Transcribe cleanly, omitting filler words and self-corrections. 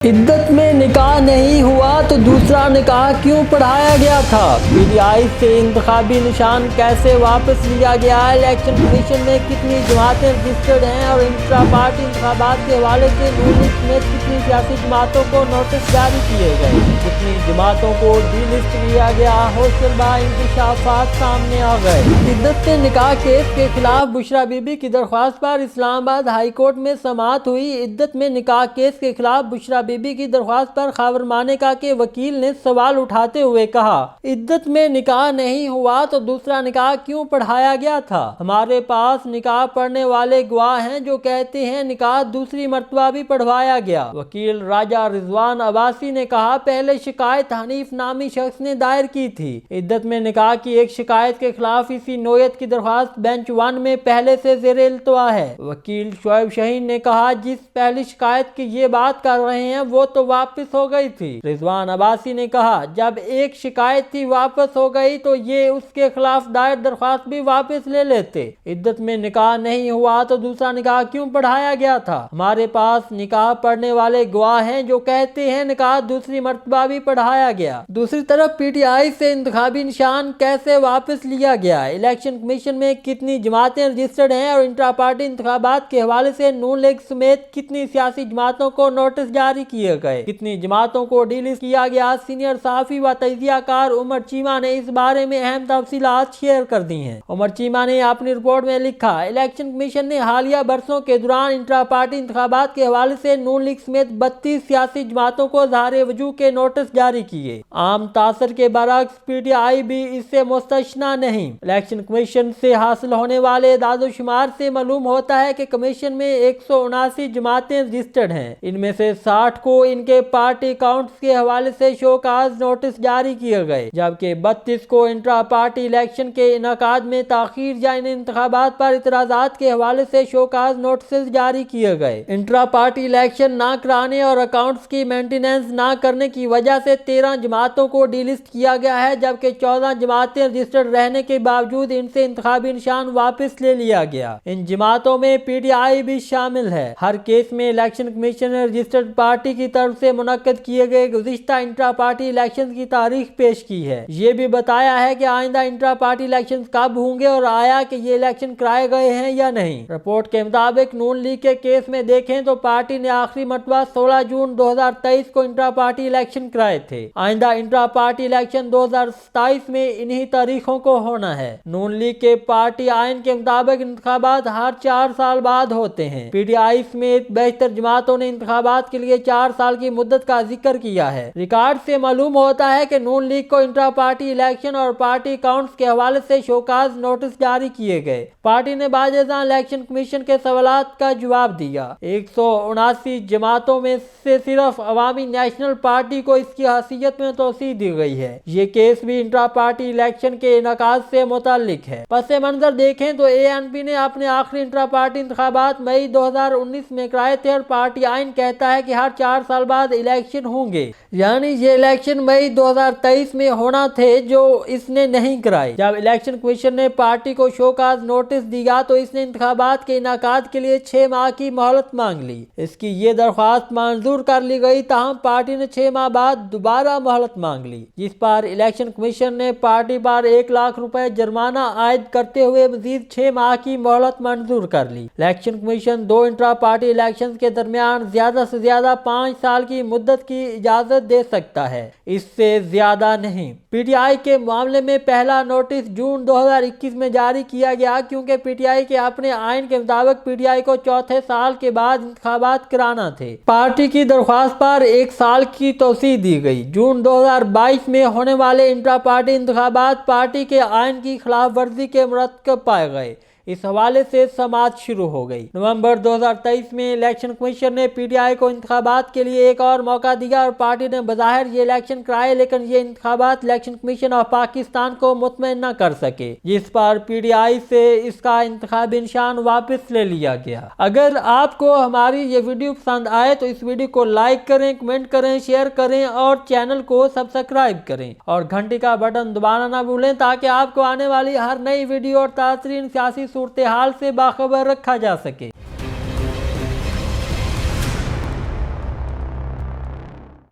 इद्दत में निकाह नहीं हुआ तो दूसरा निकाह क्यों पढ़ाया गया था? पीटीआई से इंतखाबी निशान कैसे वापस लिया गया? इलेक्शन कमीशन में कितनी जमातें रजिस्टर्ड हैं और इंट्रा पार्टी इंतखाबात के हवाले से नून लीग समेत कितनी सियासी जमातों को नोटिस जारी किए गए? कितनी जमातों को डीलिस्ट किया गया? होशरबा इंकशाफात सामने आ गए। इद्दत से निकाह केस के खिलाफ बुशरा बीबी की दरख्वास्त पर इस्लामाबाद हाई कोर्ट में समाअत हुई। इद्दत में निकाह केस के खिलाफ बुशरा बीबी की दरख्वास्त पर खावर मानेका के वकील ने सवाल उठाते हुए कहा, इद्दत में निकाह नहीं हुआ तो दूसरा निकाह क्यों पढ़ाया गया था? हमारे पास निकाह पढ़ने वाले गवाह हैं जो कहते हैं निकाह दूसरी मर्तबा भी पढ़वाया गया। वकील राजा रिजवान अब्बासी ने कहा, पहले शिकायत हनीफ नामी शख्स ने दायर की थी। इद्दत में निकाह की एक शिकायत के खिलाफ इसी नोयत की दरख्वास्त बेंच 1 में पहले से ज़ेर इल्तवा है। वकील शोएब शाहीन ने कहा, जिस पहली शिकायत की ये बात कर रहे हैं वो तो वापस हो गई थी। रिजवान अब्बासी ने कहा, जब एक शिकायत थी वापस हो गई तो ये उसके खिलाफ दायर दरख्वास्त भी वापस ले लेते। इद्दत में निकाह नहीं हुआ तो दूसरा निकाह क्यों पढ़ाया गया था? हमारे पास निकाह पढ़ने वाले गवाह हैं जो कहते हैं निकाह दूसरी मर्तबा भी पढ़ाया गया। दूसरी तरफ पीटीआई से इंतखाबी निशान कैसे वापस लिया गया? इलेक्शन कमीशन में कितनी जमातें रजिस्टर्ड हैं और इंट्रा पार्टी इंतखाबात के हवाले से नून लीग समेत कितनी सियासी जमातों को नोटिस जारी किए गए? कितनी जमातों को डीलिस्ट किया गया? सीनियर सहाफी व तजियाकार उमर चीमा ने इस बारे में अहम तफसीलात शेयर कर दी हैं। उमर चीमा ने अपनी रिपोर्ट में लिखा, इलेक्शन कमीशन ने हालिया बरसों के दौरान इंट्रा पार्टी इंतखाबात के हवाले से नून लीग समेत 32 सियासी जमातों को ज़ाहिर वजूह के नोटिस जारी किए। आम तासर के बरक्स पीटीआई भी इससे मुस्तस्ना नहीं। इलेक्शन कमीशन से हासिल होने वाले दादोशुमार से मालूम होता है कि कमीशन में 179 जमातें रजिस्टर्ड हैं। इनमें से 60 को इनके पार्टी अकाउंट्स के हवाले से शोकाज नोटिस जारी किए गए, जबकि 32 को इंट्रा पार्टी इलेक्शन के इनकाद में ताखीर या इन इंतखाबात पर इतराजात के हवाले से शोकाज नोटिस जारी किए गए। इंट्रा पार्टी इलेक्शन ना कराने और अकाउंट्स की मेंटेनेंस ना करने की वजह से 13 जमातों को डीलिस्ट किया गया है, जबकि 14 जमातें रजिस्टर्ड रहने के बावजूद इनसे इंतखाबी निशान वापस ले लिया गया। इन जमातों में पीटीआई भी शामिल है। हर केस में इलेक्शन कमीशन ने रजिस्टर्ड पार्टी की तरफ से मुनक्कद किए गए गुज़िश्ता इंट्रा पार्टी इलेक्शन की तारीख पेश की है। ये भी बताया है कि आइंदा इंट्रा पार्टी इलेक्शन कब होंगे और आया कि ये इलेक्शन कराए गए हैं या नहीं। रिपोर्ट के मुताबिक नून लीग के केस में देखें तो पार्टी ने आखिरी मरतबा 16 जून 2023 को इंट्रा पार्टी इलेक्शन कराए थे। आइंदा इंट्रा पार्टी इलेक्शन 2027 में इन्हीं तारीखों को होना है। नून लीग के पार्टी आइन के मुताबिक इंतखाबात हर 4 साल बाद होते हैं। पीटीआई समेत 72 जमातों ने इंतखाबात के लिए 4 साल की मुद्दत का जिक्र किया है। रिकॉर्ड से मालूम होता है कि नून लीग को इंट्रा पार्टी इलेक्शन और पार्टी अकाउंट्स के हवाले से शोकाज नोटिस जारी किए गए। पार्टी ने बाज़-ए-ज़ां इलेक्शन कमीशन के सवालात का जवाब दिया। 179 जमातों में से सिर्फ अवामी नेशनल पार्टी को इसकी हैसियत में तोसी दी गई है। ये केस भी इंट्रा पार्टी इलेक्शन के इनकाद से मुताल्लिक है। पसे मंजर देखें तो एएनपी ने अपने आखिरी इंट्रा पार्टी इंतखाबात मई 2019 में कराए थे और पार्टी आइन कहता है कि हर 4 साल बाद इलेक्शन होंगे, यानी ये इलेक्शन मई 2023 में होना थे जो इसने नहीं कराए। जब इलेक्शन कमीशन ने पार्टी को शोकाज नोटिस दिया तो इसने इंतखाबात के इनाकाद के लिए 6 माह की मोहलत मांग ली। इसकी ये दरख्वास्त मंजूर कर ली गई, ताहम पार्टी ने 6 माह बाद दोबारा मोहलत मांग ली, जिस पर इलेक्शन कमीशन ने पार्टी पर 1 लाख रुपए जुर्माना आयद करते हुए मजीद 6 माह की मोहलत मंजूर कर ली। Election commission 2 intra party election के दरमियान ज्यादा से ज्यादा 5 साल की मुद्दत की इजाजत दे सकता है, इससे ज्यादा नहीं। पीटीआई के मामले में पहला नोटिस जून 2021 में जारी किया गया, क्योंकि पीटीआई के अपने आइन के मुताबिक पीटीआई को चौथे साल के बाद इंतखाबात कराना थे। पार्टी की दरख्वास्त पर 1 साल की तोसी दी गई। जून 2022 में होने वाले इंट्रा पार्टी इंतखाबात पार्टी के आइन की खिलाफ वर्जी के मुरतकब पाए गए। इस हवाले से समाअत शुरू हो गई। नवंबर 2023 में इलेक्शन कमीशन ने पीटीआई को इंतखाबात के लिए एक और मौका दिया और पार्टी ने बज़ाहिर ये इलेक्शन कराए, लेकिन ये इंतखाबात इलेक्शन कमीशन ऑफ पाकिस्तान को मुतमईन न कर सके, जिस पर पीटीआई से इसका इंतखाबी निशान वापस ले लिया गया। अगर आपको हमारी ये वीडियो पसंद आए तो इस वीडियो को लाइक करें, कमेंट करें, शेयर करें और चैनल को सब्सक्राइब करें और घंटी का बटन दबाना ना भूलें, ताकि आपको आने वाली हर नई वीडियो और ताज़ा सियासी सूरत हाल से बाखबर रखा जा सके।